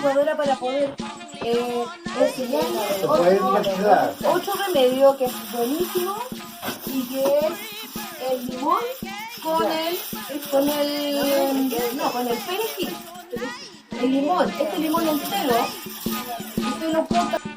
licuadora para poder enseñarles otro remedio que es buenísimo y que es el limón con el perejil. El limón, este limón entero, usted lo corta.